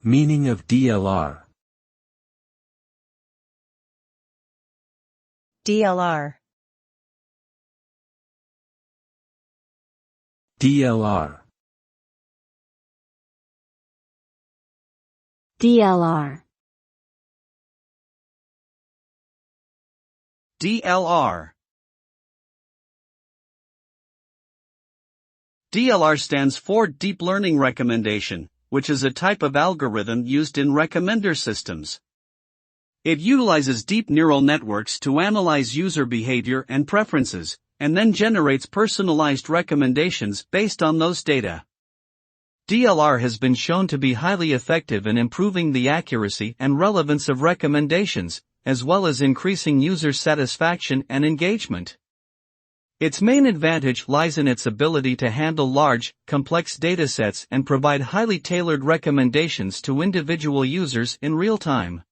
Meaning of DLR. DLR. DLR. DLR. DLR. DLR stands for Deep Learning Recommendation, which is a type of algorithm used in recommender systems. It utilizes deep neural networks to analyze user behavior and preferences, and then generates personalized recommendations based on those data. DLR has been shown to be highly effective in improving the accuracy and relevance of recommendations, as well as increasing user satisfaction and engagement. Its main advantage lies in its ability to handle large, complex datasets and provide highly tailored recommendations to individual users in real time.